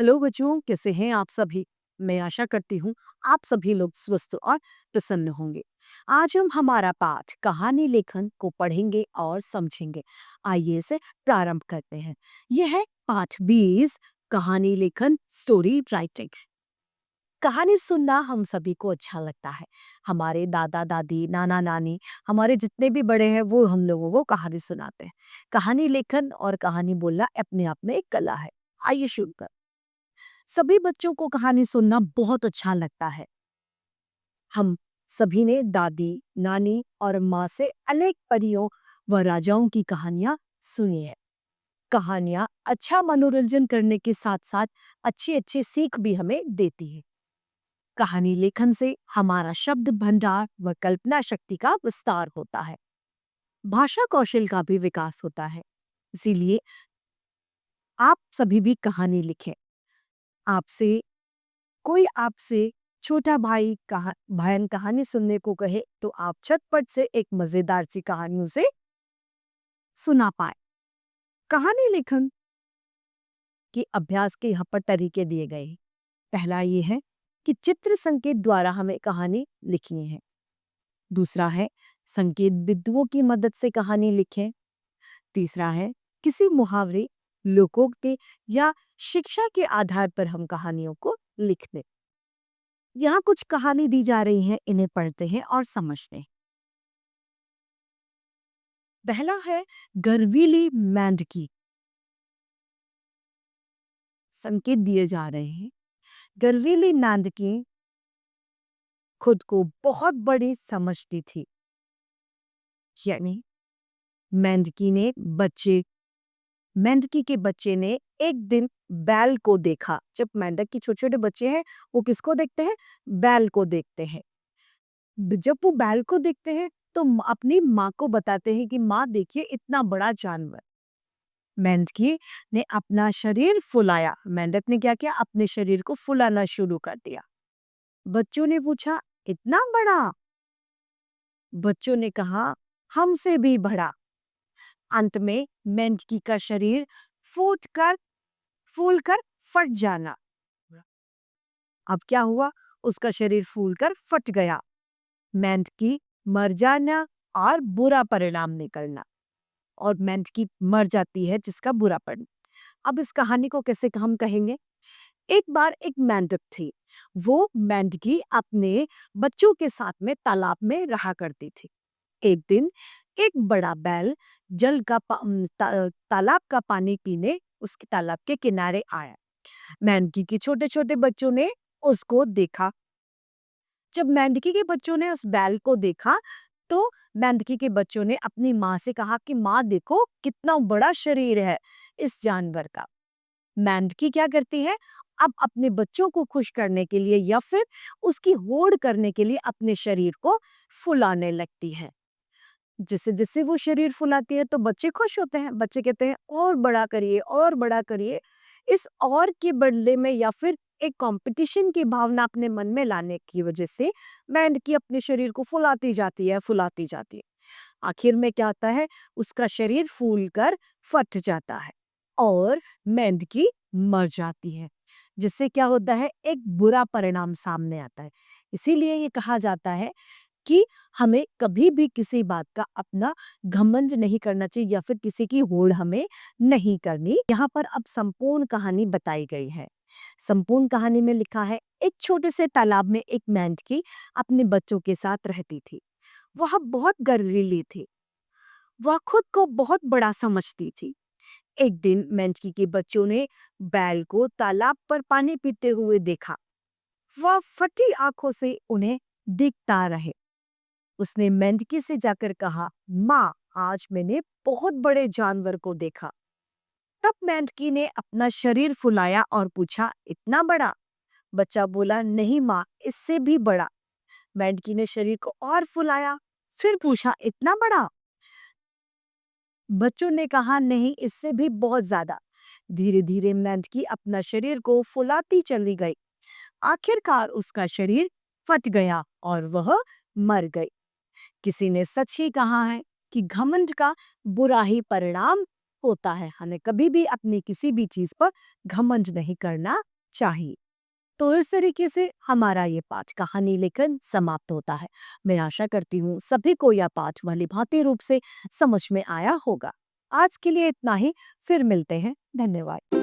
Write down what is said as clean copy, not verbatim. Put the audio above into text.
Hello बच्चों, कैसे हैं आप सभी। मैं आशा करती हूँ आप सभी लोग स्वस्थ और प्रसन्न होंगे। आज हम हमारा पाठ कहानी लेखन को पढ़ेंगे और समझेंगे। आइए इसे प्रारंभ करते हैं। यह है पाठ 20, कहानी लेखन, स्टोरी राइटिंग। कहानी सुनना हम सभी को अच्छा लगता है। हमारे दादा दादी, नाना नानी, हमारे जितने भी बड़े हैं वो हम लोगों को कहानी सुनाते हैं। कहानी लेखन और कहानी बोलना अपने आप में एक कला है। आइए शुरू कर। सभी बच्चों को कहानी सुनना बहुत अच्छा लगता है। हम सभी ने दादी, नानी और माँ से अनेक परियों व राजाओं की कहानियां सुनी है। कहानियां अच्छा मनोरंजन करने के साथ साथ अच्छी अच्छी सीख भी हमें देती है। कहानी लेखन से हमारा शब्द भंडार व कल्पना शक्ति का विस्तार होता है। भाषा कौशल का भी विकास होता है। इसीलिए आप सभी भी कहानी लिखें। आपसे कोई आपसे छोटा भाई बहन कहानी सुनने को कहे तो आप झटपट से एक मजेदार सी कहानी उसे सुना पाए। कहानी लेखन के अभ्यास के यहाँ पर तरीके दिए गए हैं। पहला ये है कि चित्र संकेत द्वारा हमें कहानी लिखनी है। दूसरा है संकेत बिंदुओं की मदद से कहानी लिखें। तीसरा है किसी मुहावरे, लोकोक्ति या शिक्षा के आधार पर हम कहानियों को लिख दें। यहाँ कुछ कहानी दी जा रही है, इन्हें पढ़ते हैं और समझते हैं। पहला है गर्वीली मेंढकी। संकेत दिए जा रहे हैं। गर्वीली मेंढकी खुद को बहुत बड़ी समझती थी। यानी मेंढकी ने बच्चे मेंढकी के बच्चे ने एक दिन बैल को देखा। जब मेंढक के छोटे छोटे बच्चे हैं वो किसको देखते हैं? बैल को देखते हैं। जब वो बैल को देखते हैं तो अपनी माँ को बताते हैं कि माँ देखिए इतना बड़ा जानवर। मेंढकी ने अपना शरीर फुलाया। मेंढक ने क्या किया? अपने शरीर को फुलाना शुरू कर दिया। बच्चों ने पूछा इतना बड़ा? बच्चों ने कहा हमसे भी बड़ा। अंत में मेंढकी का शरीर फूट कर फूल कर फट जाना। अब क्या हुआ? उसका शरीर फूलकर फट गया। मेंढकी मर जाना और बुरा परिणाम निकलना। और मेंढकी मर जाती है जिसका बुरा परिणाम। अब इस कहानी को कैसे हम कहेंगे? एक बार एक मेंढक थी। वो मेंढकी अपने बच्चों के साथ में तालाब में रहा करती थी। एक दिन एक बड़ा बैल तालाब का पानी पीने उसके तालाब के किनारे आया। मेंढकी के छोटे छोटे बच्चों ने उसको देखा। जब मेंढकी के बच्चों ने उस बैल को देखा तो मेंढकी के बच्चों ने अपनी माँ से कहा कि माँ देखो कितना बड़ा शरीर है इस जानवर का। मेंढकी क्या करती है? अब अपने बच्चों को खुश करने के लिए या फिर उसकी होड़ करने के लिए अपने शरीर को फुलाने लगती है। जिससे जिससे वो शरीर फुलाती है तो बच्चे खुश होते हैं। बच्चे कहते हैं और बड़ा करिए और बड़ा करिए। इस और के बदले में या फिर एक कंपटीशन की भावना अपने मन में लाने की वजह से मेंढकी अपने शरीर को फुलाती जाती है। आखिर में क्या होता है? उसका शरीर फूल कर फट जाता है और मेंढकी मर जाती है। जिससे क्या होता है? एक बुरा परिणाम सामने आता है। इसीलिए ये कहा जाता है कि हमें कभी भी किसी बात का अपना घमंड नहीं करना चाहिए या फिर किसी की होड़ हमें नहीं करनी। यहाँ पर अब संपूर्ण कहानी बताई गई है। संपूर्ण कहानी में लिखा है एक छोटे से तालाब में एक मेंढकी अपने बच्चों के साथ रहती थी। वह बहुत गर्वीली थी। वह खुद को बहुत बड़ा समझती थी। एक दिन मेंढकी के बच्चों ने बैल को तालाब पर पानी पीते हुए देखा। वह फटी आंखों से उन्हें देखता रहे। उसने मेंढकी से जाकर कहा, माँ आज मैंने बहुत बड़े जानवर को देखा। तब मेंढकी ने अपना शरीर फुलाया और पूछा इतना बड़ा? बच्चा बोला नहीं माँ, इससे भी बड़ा। मेंढकी ने शरीर को और फुलाया, फिर पूछा इतना बड़ा? बच्चों ने कहा नहीं, इससे भी बहुत ज्यादा। धीरे धीरे मेंढकी अपना शरीर को फुलाती चली गई। आखिरकार उसका शरीर फट गया और वह मर गई। किसी ने सच ही कहा है कि घमंड का बुरा ही परिणाम होता है। हमें कभी भी अपनी किसी भी चीज पर घमंड नहीं करना चाहिए। तो इस तरीके से हमारा ये पाठ कहानी लेखन समाप्त होता है। मैं आशा करती हूँ सभी को यह पाठ भली-भांति रूप से समझ में आया होगा। आज के लिए इतना ही, फिर मिलते हैं। धन्यवाद।